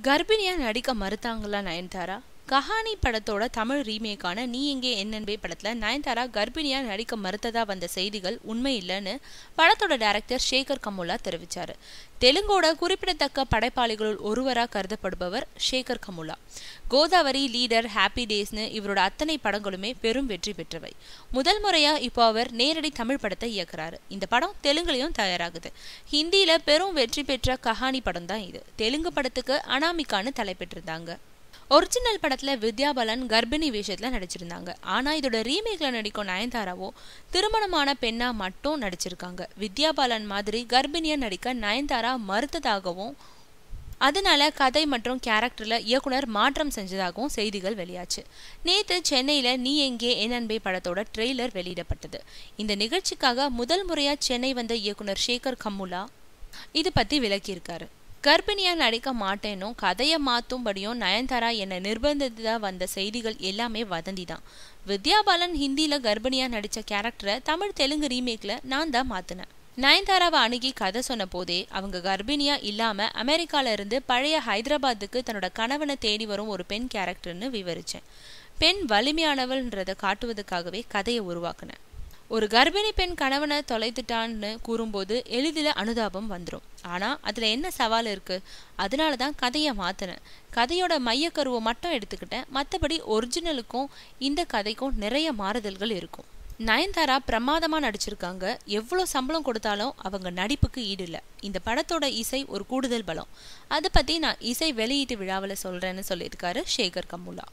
கர்ப்பிணியா நடிக்க மறுத்தாங்களா நயன்தாரா? கஹானி படத்தோட தமிழ் ரீமேக்கான நீ எங்கே என்னன்பே படத்துல நயன்தாரா கர்ப்பிணியா நடிக்க மறுத்ததா வந்த செய்திகள் உண்மை இல்லைன்னு படத்தோட டைரக்டர் சேகர் கமுலா தெரிவிச்சாரு. தெலுங்கோட குறிப்பிடத்தக்க படைப்பாளிகளுள் ஒருவராக கருதப்படுபவர் சேகர் கமுலா. கோதாவரி, லீடர், ஹாப்பி டேஸ்னு இவரோட அத்தனை படங்களுமே பெரும் வெற்றி பெற்றவை. முதல் முறையா இப்போ அவர் நேரடி தமிழ் படத்தை இயக்குறாரு. இந்த படம் தெலுங்குலயும் தயாராகுது. ஹிந்தியில பெரும் வெற்றி பெற்ற கஹானி படம் தான் இது. தெலுங்கு படத்துக்கு அனாமிகான்னு தலைப்பெற்றிருந்தாங்க. ஒரிஜினல் படத்துல வித்யா பாலன் கர்ப்பிணி வேஷத்துல நடிச்சிருந்தாங்க. ஆனா இதோட ரீமேக்ல நடிக்கும் நயன்தாராவோ திருமணமான பெண்ணா மட்டும் நடிச்சிருக்காங்க. வித்யா பாலன் மாதிரி கர்ப்பிணியா நடிக்க நயன்தாரா மறுத்ததாகவும் அதனால கதை மற்றும் கேரக்டர்ல இயக்குனர் மாற்றம் செஞ்சதாகவும் செய்திகள் வெளியாச்சு. நேத்து சென்னையில நீ எங்கே என்னன்பே படத்தோட ட்ரெய்லர் வெளியிடப்பட்டது. இந்த நிகழ்ச்சிக்காக முதல் முறையா சென்னை வந்த இயக்குனர் சேகர் கமுலா இது பத்தி விளக்கியிருக்காரு. கர்ப்பிணியா நடிக்க மாட்டேனும் கதையை மாத்தும்படியும் நயன்தாரா என்னை நிர்பந்தித்ததா வந்த செய்திகள் எல்லாமே வதந்தி தான். வித்யா பாலன் ஹிந்தியில கர்ப்பிணியா நடிச்ச கேரக்டரை தமிழ் தெலுங்கு ரீமேக்ல நான் தான் மாத்தினேன். நயன்தாராவை அணுகி கதை சொன்ன போதே அவங்க கர்ப்பிணியா இல்லாம அமெரிக்கால இருந்து பழைய ஹைதராபாத்துக்கு தன்னோட கணவனை தேடி வரும் ஒரு பெண் கேரக்டர்னு விவரிச்சேன். பெண் வலிமையானவள்ன்றதை காட்டுவதற்காகவே கதையை உருவாக்குனேன். ஒரு கர்ப்பிணி பெண் கணவனை தொலைத்துட்டான்னு கூறும்போது எளிதில் அனுதாபம் வந்துடும். ஆனா அதுல என்ன சவால் இருக்கு? அதனாலதான் கதையை மாத்தினேன். கதையோட மையக்கருவை மட்டும் எடுத்துக்கிட்டேன். மற்றபடி ஒரிஜினலுக்கும் இந்த கதைக்கும் நிறைய மாறுதல்கள் இருக்கும். நயன்தாரா பிரமாதமா நடிச்சிருக்காங்க. எவ்வளவு சம்பளம் கொடுத்தாலும் அவங்க நடிப்புக்கு ஈடு இல்லை. இந்த படத்தோட இசை ஒரு கூடுதல் பலம். அதை பத்தி நான் இசை வெளியீட்டு விழாவில் சொல்றேன்னு சொல்லியிருக்காரு சேகர் கமுலா.